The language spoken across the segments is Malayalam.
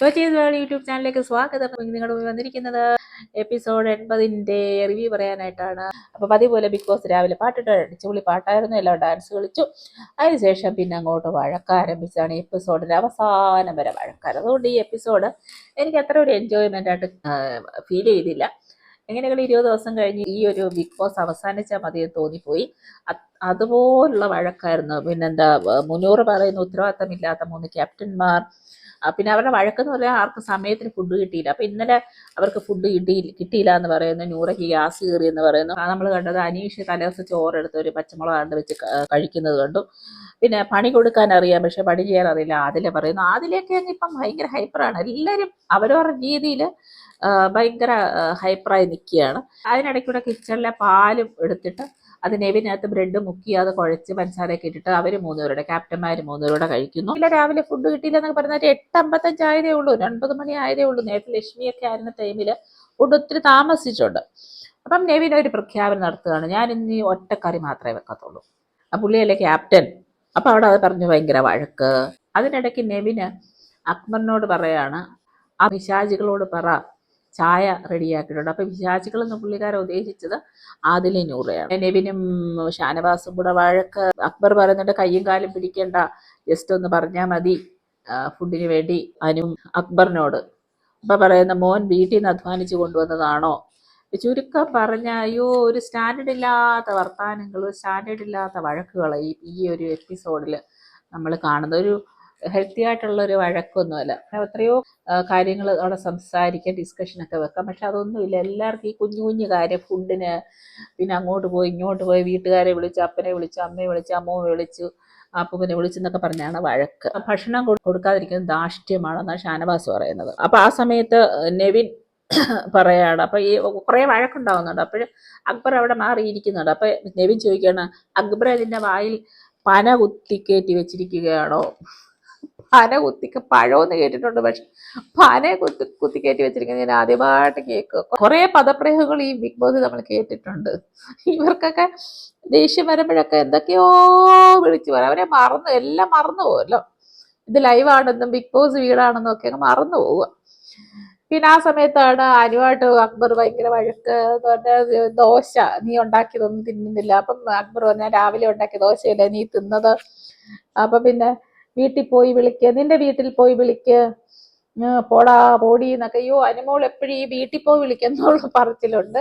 യൂട്യൂബ് ചാനലിലേക്ക് സ്വാഗതം. നിങ്ങളുടെ മുന്നിൽ വന്നിരിക്കുന്നത് എപ്പിസോഡ് 80ന്റെ റിവ്യൂ പറയാനായിട്ടാണ്. അപ്പൊ പതിപോലെ ബിഗ് ബോസ് രാവിലെ പാട്ടിട്ട് അടിച്ചുപൊളി പാട്ടായിരുന്നു, എല്ലാം ഡാൻസ് കളിച്ചു. അതിനുശേഷം പിന്നെ അങ്ങോട്ട് വഴക്കാരംഭിച്ചാണ്. എപ്പിസോഡിന്റെ അവസാനം വരെ വഴക്കാർ. അതുകൊണ്ട് ഈ എപ്പിസോഡ് എനിക്ക് അത്ര ഒരു എൻജോയ്മെന്റ് ആയിട്ട് ഫീൽ ചെയ്തില്ല. എങ്ങനെയെങ്കിലും 20 ദിവസം കഴിഞ്ഞ് ഈ ഒരു ബിഗ് ബോസ് അവസാനിച്ചാൽ മതിയെന്ന് തോന്നിപ്പോയി. അതുപോലുള്ള വഴക്കായിരുന്നു. പിന്നെന്താ, മുന്നൂറ് പറയുന്ന ഉത്തരവാദിത്തമില്ലാത്ത 3 ക്യാപ്റ്റന്മാർ. പിന്നെ അവരുടെ വഴക്കെന്ന് പറയാൻ ആർക്കും സമയത്തിന് ഫുഡ് കിട്ടിയില്ല. അപ്പൊ ഇന്നലെ അവർക്ക് ഫുഡ് കിട്ടിയില്ല എന്ന് പറയുന്നു. നൂറയ്ക്ക് ഗ്യാസ് കയറി എന്ന് പറയുന്നു. നമ്മൾ കണ്ടത് അനീഷ് തലേദിവസം ചോറെടുത്ത് ഒരു പച്ചമുളക് കണ്ട് വെച്ച് കഴിക്കുന്നത് കണ്ടു. പിന്നെ പണി കൊടുക്കാൻ അറിയാം, പക്ഷെ പണി ചെയ്യാൻ അറിയില്ല. അതിലെ പറയുന്നു. അതിലേക്ക് അങ്ങ് ഇപ്പം ഭയങ്കര ഹൈപ്പറാണ്. എല്ലാവരും അവരവരുടെ രീതിയിൽ ഭയങ്കര ഹൈപ്പറായി നിൽക്കുകയാണ്. അതിനിടയ്ക്കൂടെ കിച്ചണിലെ പാലും എടുത്തിട്ട് അത് നെവിനകത്ത് ബ്രെഡ് മുക്കി അത് കുഴച്ച് പഞ്ചസാരയൊക്കെ ഇട്ടിട്ട് അവർ 3 പേരുടെ ക്യാപ്റ്റന്മാർ 3 പേരുടെ കഴിക്കുന്നു. ഇല്ല, രാവിലെ ഫുഡ് കിട്ടിയില്ല എന്നൊക്കെ പറഞ്ഞാൽ 8:55 ആയതേ ഉള്ളൂ, 9 മണി ആയതേ ഉള്ളൂ. നേരത്തെ ലക്ഷ്മിയൊക്കെ ആയിരുന്ന ടൈമിൽ ഫുഡ് ഒത്തിരി താമസിച്ചിട്ടുണ്ട്. അപ്പം നെവിൻ ഒരു പ്രഖ്യാപനം നടത്തുകയാണ്, ഞാൻ ഇന്ന് ഈ ഒറ്റക്കറി മാത്രമേ വെക്കത്തുള്ളൂ. ആ പുള്ളിയല്ലേ ക്യാപ്റ്റൻ. അപ്പം അവിടെ അത് പറഞ്ഞു ഭയങ്കര വഴക്ക്. അതിനിടയ്ക്ക് നെവിന് അക്ബറിനോട് പറയാണ്, ആ പിശാചികളോട് പറ ചായ റെഡിയാക്കിയിട്ടുണ്ട്. അപ്പൊ പിശാചികൾ എന്ന് പുള്ളിക്കാരെ ഉദ്ദേശിച്ചത് ആദിലെ നൂറയാണ്. നെവിനും ഷാനവാസും കൂടെ വഴക്ക്. അക്ബർ പറയുന്നുണ്ട്, കയ്യും കാലും പിടിക്കണ്ട, ജസ്റ്റ് ഒന്ന് പറഞ്ഞാൽ മതി ഫുഡിന് വേണ്ടി അനു അക്ബറിനോട്. അപ്പൊ പറയുന്ന, മോൻ വീട്ടിൽ നിന്ന് അധ്വാനിച്ച് കൊണ്ടുവന്നതാണോ? ചുരുക്കം പറഞ്ഞ, അയ്യോ, ഒരു സ്റ്റാൻഡേർഡ് ഇല്ലാത്ത വർത്താനങ്ങൾ, സ്റ്റാൻഡേർഡ് ഇല്ലാത്ത വഴക്കുകൾ ഈ ഒരു എപ്പിസോഡിൽ നമ്മൾ കാണുന്നത്. ഒരു ഹെൽത്തി ആയിട്ടുള്ള ഒരു വഴക്കൊന്നുമല്ല. എത്രയോ കാര്യങ്ങൾ അവിടെ സംസാരിക്കാൻ, ഡിസ്കഷനൊക്കെ വെക്കാം, പക്ഷെ അതൊന്നുമില്ല. എല്ലാവർക്കും ഈ കുഞ്ഞു കുഞ്ഞു കാര്യം, ഫുഡിന്, പിന്നെ അങ്ങോട്ട് പോയി ഇങ്ങോട്ട് പോയി, വീട്ടുകാരെ വിളിച്ചു, അപ്പനെ വിളിച്ചു, അമ്മയെ വിളിച്ചു, അമ്മൂമ്മ വിളിച്ചു, അപ്പൂപ്പനെ വിളിച്ചെന്നൊക്കെ പറഞ്ഞാണ് വഴക്ക്. ഭക്ഷണം കൊടുക്കാതിരിക്കുന്നത് ധാർഷ്ട്യമാണെന്നാണ് ഷാനവാസ് പറയുന്നത്. അപ്പൊ ആ സമയത്ത് നെവിൻ പറയാണ്, അപ്പൊ ഈ കുറെ വഴക്കുണ്ടാവുന്നുണ്ട്. അപ്പോൾ അക്ബർ അവിടെ മാറിയിരിക്കുന്നുണ്ട്. അപ്പൊ നെവിൻ ചോദിക്കുകയാണ്, അക്ബർ അതിന്റെ വായിൽ പന കുത്തിക്കയറ്റി വെച്ചിരിക്കുകയാണോ? പന പഴമെന്ന് കേട്ടിട്ടുണ്ട്, പക്ഷെ പനയെ കുത്തിക്കയറ്റി വെച്ചിരിക്കുന്നത് ഞാൻ ആദ്യമായിട്ട് കേൾക്കുക. കുറെ പദപ്രയോഗങ്ങൾ ഈ ബിഗ് ബോസ് നമ്മൾ കേട്ടിട്ടുണ്ട്. ഇവർക്കൊക്കെ ദേഷ്യം വരുമ്പോഴൊക്കെ എന്തൊക്കെയോ വിളിച്ചു പറയും. അവരെ എല്ലാം മറന്നു പോകുമല്ലോ. ഇത് ലൈവാണെന്നും ബിഗ് ബോസ് വീടാണെന്നും ഒക്കെ അങ്ങ് മറന്നു പോവുക. പിന്നെ ആ സമയത്താണ് അനുവായിട്ട് അക്ബർ ഭയങ്കര വഴക്ക്. ദോശ നീ ഉണ്ടാക്കിയതൊന്നും തിന്നുന്നില്ല. അപ്പം അക്ബർ പറഞ്ഞാൽ, രാവിലെ ഉണ്ടാക്കിയ ദോശയല്ലേ നീ തിന്നത്, അപ്പൊ പിന്നെ വീട്ടിൽ പോയി വിളിക്കുക, നിന്റെ വീട്ടിൽ പോയി വിളിക്കുക, പോടാ പോടി എന്നൊക്കെ. അയ്യോ, അനുമോൾ എപ്പോഴും ഈ വീട്ടിൽ പോയി വിളിക്കുന്നുള്ള പറച്ചിലുണ്ട്.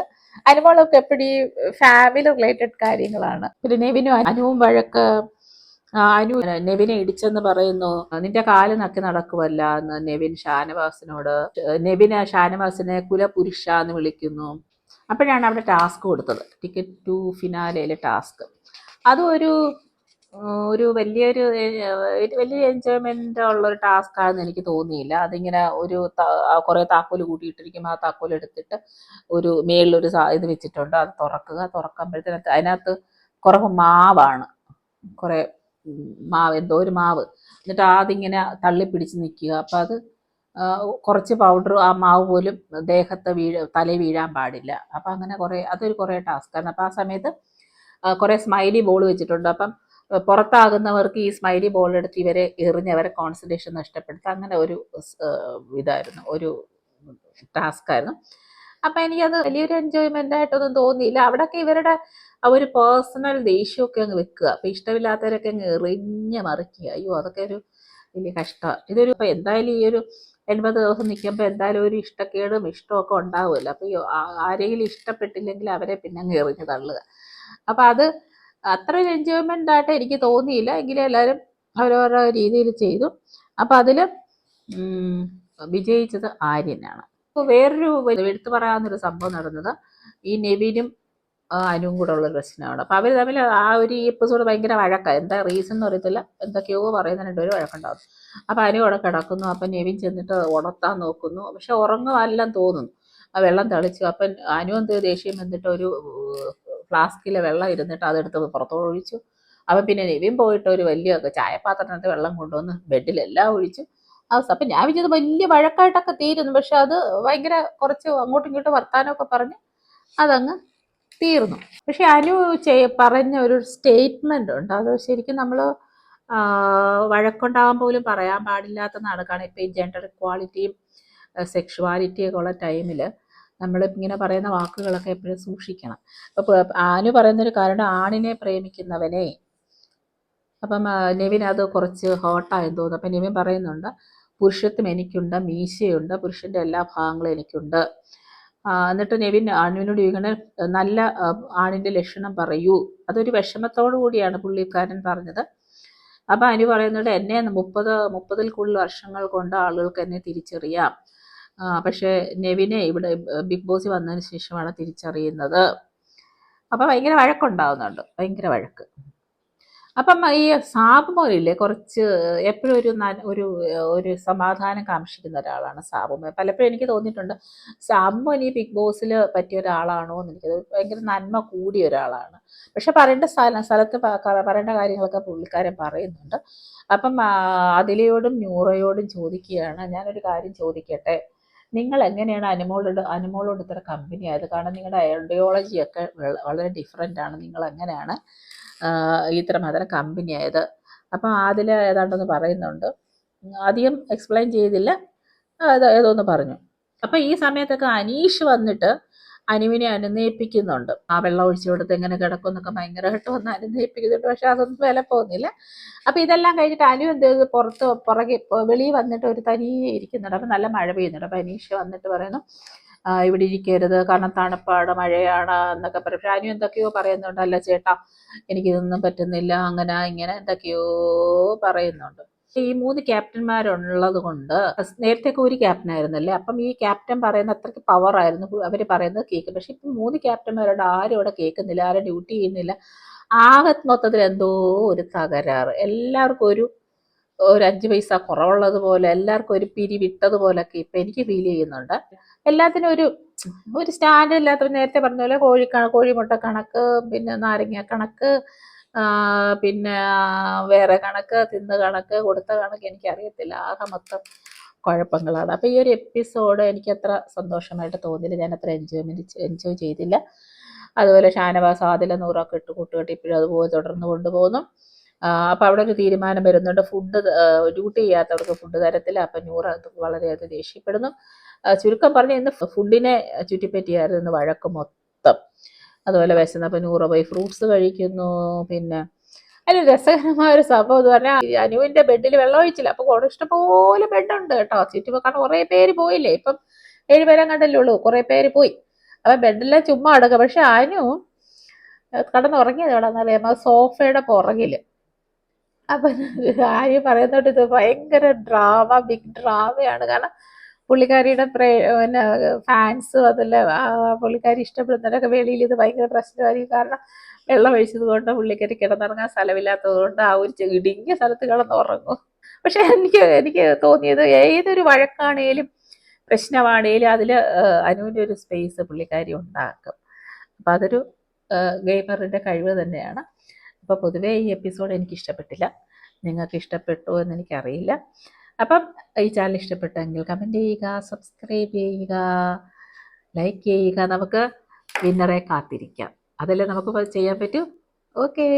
അനുമോളൊക്കെ എപ്പോഴും ഈ ഫാമിലി റിലേറ്റഡ് കാര്യങ്ങളാണ്. പിന്നെ നെവിനും അനുവും വഴക്ക്. അനു നെവിനെ ഇടിച്ചെന്ന് പറയുന്നു, നിന്റെ കാല് നക്കി നടക്കുവല്ല എന്ന് നെവിൻ ഷാനവാസിനോട്. നെവിന് ഷാനവാസിനെ കുലപുരുഷ എന്ന് വിളിക്കുന്നു. അപ്പോഴാണ് അവിടെ ടാസ്ക് കൊടുത്തത്, ടിക്കറ്റ് ടു ഫിനാലയിലെ ടാസ്ക്. അതും ഒരു വലിയൊരു എൻജോയ്മെന്റ് ഉള്ള ഒരു ടാസ്ക് ആണെന്ന് എനിക്ക് തോന്നിയില്ല. അതിങ്ങനെ കുറെ താക്കോല് കൂട്ടിയിട്ടിരിക്കും. ആ താക്കോൽ എടുത്തിട്ട് ഒരു മേളിലൊരു ഇത് വെച്ചിട്ടുണ്ട്, അത് തുറക്കുമ്പോഴത്തേന് അതിനകത്ത് കുറെ മാവാണ്, കുറെ മാവ്, എന്തോ ഒരു മാവ്. എന്നിട്ട് അതിങ്ങനെ തള്ളിപ്പിടിച്ച് നിൽക്കുക. അപ്പൊ അത് കുറച്ച് പൗഡർ, ആ മാവ് പോലും ദേഹത്ത് തലയിൽ വീഴാൻ പാടില്ല. അപ്പൊ അങ്ങനെ അതൊരു കുറെ ടാസ്ക്കാണ്. അപ്പൊ ആ സമയത്ത് കുറെ സ്മൈലി ബോൾ വെച്ചിട്ടുണ്ട്. അപ്പം പുറത്താകുന്നവർക്ക് ഈ സ്മൈലി ബോൾ എടുത്ത് ഇവരെ എറിഞ്ഞ് അവരെ കോൺസെൻട്രേഷൻ നഷ്ടപ്പെടുത്തുക. അങ്ങനെ ഒരു ഇതായിരുന്നു, ഒരു ടാസ്ക് ആയിരുന്നു. അപ്പൊ എനിക്കത് വലിയൊരു എൻജോയ്മെന്റ് ആയിട്ടൊന്നും തോന്നിയില്ല. അവിടെയൊക്കെ ഇവരുടെ ഒരു പേഴ്സണൽ ദേഷ്യമൊക്കെ അങ്ങ് വെക്കുക. അപ്പൊ ഇഷ്ടമില്ലാത്തവരൊക്കെ അങ്ങ് എറിഞ്ഞ് മറിക്കുക. അയ്യോ, അതൊക്കെ ഒരു വലിയ കഷ്ടമാണ്. ഇപ്പൊ എന്തായാലും ഈ ഒരു 80 ദിവസം നിൽക്കുമ്പോൾ എന്തായാലും ഒരു ഇഷ്ടക്കേടും ഇഷ്ടമൊക്കെ ഉണ്ടാവുമല്ലോ. അപ്പൊ ആരെങ്കിലും ഇഷ്ടപ്പെട്ടില്ലെങ്കിൽ അവരെ പിന്നെ അങ്ങ് എറിഞ്ഞ് തള്ളുക. അപ്പൊ അത് അത്ര ഒരു എൻജോയ്മെന്റ് ആയിട്ട് എനിക്ക് തോന്നിയില്ല. എങ്കിലും എല്ലാവരും അവരവരുടെ രീതിയിൽ ചെയ്തു. അപ്പൊ അതില് വിജയിച്ചത് ആര്യനാണ്. വേറൊരു എടുത്തു പറയാവുന്നൊരു സംഭവം നടന്നത് ഈ നെവിനും അനുവും കൂടെ ഉള്ള പ്രശ്നമാണ്. അപ്പൊ അവർ തമ്മിൽ ആ ഒരു എപ്പിസോഡ് ഭയങ്കര വഴക്കാണ്. എന്താ റീസൺ എന്ന് അറിയത്തില്ല, എന്തൊക്കെയോ പറയുന്നുണ്ട്, ഒരു വഴക്കുണ്ടാവും. അപ്പൊ അനു അവിടെ കിടക്കുന്നു. അപ്പൊ നെവിൻ ചെന്നിട്ട് ഉണർത്താൻ നോക്കുന്നു, പക്ഷെ ഉറങ്ങുമെല്ലാം തോന്നുന്നു. ആ വെള്ളം തളിച്ചു. അപ്പം അനു എന്ത് ദേഷ്യം വന്നിട്ട് ഒരു ഫ്ലാസ്കിലെ വെള്ളം ഇരുന്നിട്ട് അതെടുത്ത് പുറത്തോട് ഒഴിച്ചു. അപ്പം പിന്നെ നെവിൻ പോയിട്ട് ഒരു വലിയ ചായപാത്രത്തിനകത്ത് വെള്ളം കൊണ്ടുവന്ന് ബെഡിലെല്ലാം ഒഴിച്ചു. അപ്പം ഞാൻ വിചാരിച്ചത് വലിയ വഴക്കായിട്ടൊക്കെ തീരുന്നു, പക്ഷെ അത് ഭയങ്കര കുറച്ച് അങ്ങോട്ടും ഇങ്ങോട്ടും വർത്താനമൊക്കെ പറഞ്ഞ് അതങ്ങ് തീർന്നു. പക്ഷെ അനു പറഞ്ഞ ഒരു സ്റ്റേറ്റ്മെന്റ് ഉണ്ട്, അത് ശരിക്കും നമ്മൾ വഴക്കുണ്ടാവാൻ പോലും പറയാൻ പാടില്ലാത്തതാണ്. കാരണം ഇപ്പോൾ ഈ ജെൻഡർ ഇക്വാളിറ്റിയും സെക്ഷുവാലിറ്റിയൊക്കെ ഉള്ള ടൈമിൽ നമ്മൾ ഇങ്ങനെ പറയുന്ന വാക്കുകളൊക്കെ എപ്പോഴും സൂക്ഷിക്കണം. അപ്പോൾ ആനു പറയുന്നൊരു കാരണം, ആണിനെ പ്രേമിക്കുന്നവനെ, അപ്പം നെവിൻ അത് കുറച്ച് ഹോട്ടായെന്ന് തോന്നുന്നു. അപ്പം നെവിൻ പറയുന്നുണ്ട്, പുരുഷത്വം എനിക്കുണ്ട്, മീശയുണ്ട്, പുരുഷൻ്റെ എല്ലാ ഭാഗങ്ങളും എനിക്കുണ്ട്. എന്നിട്ട് നെവിൻ ആനുവിനോട് ചോദിക്കണ, നല്ല ആണിൻ്റെ ലക്ഷണം പറയൂ. അതൊരു വിഷമത്തോടു കൂടിയാണ് പുള്ളിക്കാരൻ പറഞ്ഞത്. അപ്പം അനു പറയുന്നുണ്ട്, എന്നെ 30 കൂടുതൽ വർഷങ്ങൾ കൊണ്ട് ആളുകൾക്ക് എന്നെ തിരിച്ചറിയാം. പക്ഷേ നെവിനെ ഇവിടെ ബിഗ് ബോസ് വന്നതിന് ശേഷമാണ് തിരിച്ചറിയുന്നത്. അപ്പം ഭയങ്കര വഴക്കുണ്ടാവുന്നുണ്ട്, ഭയങ്കര വഴക്ക്. അപ്പം ഈ സാബുമോനില്ലേ, കുറച്ച് എപ്പോഴും ഒരു ഒരു സമാധാനം കാക്ഷിക്കുന്ന ഒരാളാണ് സാബുമോൻ. പലപ്പോഴും എനിക്ക് തോന്നിയിട്ടുണ്ട് സാബുമോൻ ഈ ബിഗ് ബോസിൽ പറ്റിയ ഒരാളാണോ എന്ന് എനിക്കത്. ഭയങ്കര നന്മ കൂടിയ ഒരാളാണ്. പക്ഷെ പറയേണ്ട സ്ഥലത്ത് പറയേണ്ട കാര്യങ്ങളൊക്കെ പുള്ളിക്കാരൻ പറയുന്നുണ്ട്. അപ്പം അതിലയോടും ന്യൂറയോടും ചോദിക്കുകയാണ്, ഞാനൊരു കാര്യം ചോദിക്കട്ടെ, നിങ്ങൾ എങ്ങനെയാണ് അനുമോളോട് ഇത്ര കമ്പനി ആയത്? കാരണം നിങ്ങളുടെ ഐഡിയോളജിയൊക്കെ വളരെ ഡിഫറെൻ്റ് ആണ്. നിങ്ങൾ എങ്ങനെയാണ് ഇത്രമാത്രം കമ്പനി ആയത്? അപ്പം അതിൽ ഏതാണ്ടെന്ന് പറയുന്നുണ്ട്, അധികം എക്സ്പ്ലെയിൻ ചെയ്തില്ല, ഏതോന്ന് പറഞ്ഞു. അപ്പം ഈ സമയത്തൊക്കെ അനീഷ് വന്നിട്ട് അനുവിനെ അനുനയിപ്പിക്കുന്നുണ്ട്. ആ വെള്ളം ഒഴിച്ചു കൊടുത്ത് എങ്ങനെ കിടക്കും എന്നൊക്കെ ഭയങ്കരമായിട്ട് വന്ന് അനുനയിപ്പിക്കുന്നുണ്ട്. പക്ഷെ അതൊന്നും വില പോകുന്നില്ല. അപ്പം ഇതെല്ലാം കഴിഞ്ഞിട്ട് അനു എന്ത് ചെയ്തു, വെളിയിൽ വന്നിട്ട് ഒരു തനിയെ ഇരിക്കുന്നുണ്ട്. അപ്പം നല്ല മഴ പെയ്യുന്നുണ്ട്. അപ്പം അനീഷ് വന്നിട്ട് പറയുന്നു, ഇവിടെ ഇരിക്കരുത്, കാരണം തണുപ്പാണ്, മഴയാണ് എന്നൊക്കെ പറയും. പക്ഷെ അനു എന്തൊക്കെയോ പറയുന്നുണ്ട്, അല്ല ചേട്ടാ എനിക്കിതൊന്നും പറ്റുന്നില്ല, അങ്ങനെ ഇങ്ങനെ എന്തൊക്കെയോ പറയുന്നുണ്ട്. ഈ 3 ക്യാപ്റ്റന്മാരുള്ളത് കൊണ്ട്, നേരത്തെയൊക്കെ ഒരു ക്യാപ്റ്റൻ ആയിരുന്നല്ലേ, അപ്പം ഈ ക്യാപ്റ്റൻ പറയുന്ന അത്രയ്ക്ക് പവർ ആയിരുന്നു, അവർ പറയുന്നത് കേൾക്കും. പക്ഷെ ഇപ്പം 3 ക്യാപ്റ്റന്മാരുണ്ട്, ആരും ഇവിടെ കേൾക്കുന്നില്ല, ആരും ഡ്യൂട്ടി ചെയ്യുന്നില്ല. ആകെ മൊത്തത്തിൽ എന്തോ ഒരു തകരാറ്. എല്ലാവർക്കും ഒരു 5 പൈസ കുറവുള്ളതുപോലെ, എല്ലാവർക്കും ഒരു പിരിവിട്ടതുപോലൊക്കെ ഇപ്പം എനിക്ക് ഫീൽ ചെയ്യുന്നുണ്ട്. എല്ലാത്തിനും ഒരു സ്റ്റാൻഡേർഡ് ഇല്ലാത്ത, നേരത്തെ പറഞ്ഞ പോലെ കോഴിമുട്ട കണക്ക്, പിന്നെ നാരങ്ങ കണക്ക്, പിന്നെ വേറെ കണക്ക്, തിന്ന കണക്ക്, കൊടുത്ത കണക്ക്, എനിക്കറിയത്തില്ല. ആകെ മൊത്തം കുഴപ്പങ്ങളാണ്. അപ്പോൾ ഈ ഒരു എപ്പിസോഡ് എനിക്ക് അത്ര സന്തോഷമായിട്ട് തോന്നിയില്ല, ഞാൻ അത്ര എൻജോയ് ചെയ്തില്ല. അതുപോലെ ഷാനവാസ്, ആദില, നൂറൊക്കെ ഇട്ട് കൂട്ടുകെട്ടി ഇപ്പോഴും അതുപോലെ തുടർന്ന് കൊണ്ടുപോകുന്നു. അപ്പം അവിടെ ഒരു തീരുമാനം വരുന്നുണ്ട്, ഫുഡ് ഡ്യൂട്ടി ചെയ്യാത്തവർക്ക് ഫുഡ് തരത്തില്ല. അപ്പം നൂറ് വളരെയധികം ദേഷ്യപ്പെടുന്നു. ചുരുക്കം പറഞ്ഞ് ഇന്ന് ഫുഡിനെ ചുറ്റിപ്പറ്റിയായിരുന്നു വഴക്ക് മൊത്തം. അതുപോലെ വിശന്നപ്പോൾ നൂറ് പോയി ഫ്രൂട്ട്സ് കഴിക്കുന്നു. പിന്നെ അതിൽ രസകരമായ ഒരു സംഭവം എന്ന് പറഞ്ഞാൽ, അനുവിൻ്റെ ബെഡിൽ വെള്ളം ഒഴിച്ചില്ല. അപ്പോൾ ഇഷ്ടംപോലെ ബെഡുണ്ട് കേട്ടോ ചുറ്റുമ്പോൾ. കാരണം കുറേ പേര് പോയില്ലേ, ഇപ്പം 7 പേരെ കണ്ടല്ലേ ഉള്ളൂ, കുറേ പേര് പോയി. അപ്പം ബെഡെല്ലാം ചുമ്മാ അടക്കുക. പക്ഷെ അനു കടന്നുറങ്ങിയത് കിടന്നറിയാമോ, സോഫയുടെ പുറകിൽ. അപ്പം ആര്യ പറയുന്നോട്ട് ഇത് ഭയങ്കര ബിഗ് ഡ്രാമയാണ്. കാരണം പുള്ളിക്കാരിയുടെ പിന്നെ ഫാൻസും അതല്ല പുള്ളിക്കാരി ഇഷ്ടപ്പെടുന്നവരൊക്കെ വെളിയിൽ ഇത് ഭയങ്കര പ്രശ്നമായിരിക്കും. കാരണം വെള്ളം ഒഴിച്ചത് കൊണ്ട് പുള്ളിക്കാരി കിടന്നിറങ്ങാൻ സ്ഥലമില്ലാത്തത് കൊണ്ട് ആ ഒരു ഇടുങ്ങിയ സ്ഥലത്ത് കിടന്നുറങ്ങും. പക്ഷെ എനിക്ക് തോന്നിയത്, ഏതൊരു വഴക്കാണേലും പ്രശ്നമാണേലും അതിൽ അനുവിൻ്റെ ഒരു സ്പേസ് പുള്ളിക്കാരി ഉണ്ടാക്കും. അപ്പം അതൊരു ഗെയിമറിൻ്റെ കഴിവ് തന്നെയാണ്. അപ്പോൾ പൊതുവേ ഈ എപ്പിസോഡ് എനിക്ക് ഇഷ്ടപ്പെട്ടില്ല. നിങ്ങൾക്ക് ഇഷ്ടപ്പെട്ടോ എന്ന് എനിക്കറിയില്ല. അപ്പം ഈ ചാനൽ ഇഷ്ടപ്പെട്ടെങ്കിൽ കമൻറ്റ് ചെയ്യുക, സബ്സ്ക്രൈബ് ചെയ്യുക, ലൈക്ക് ചെയ്യുക. നമുക്ക് വിന്നറെ കാത്തിരിക്കാം. അതല്ലേ നമുക്ക് ചെയ്യാൻ പറ്റൂ. ഓക്കേ.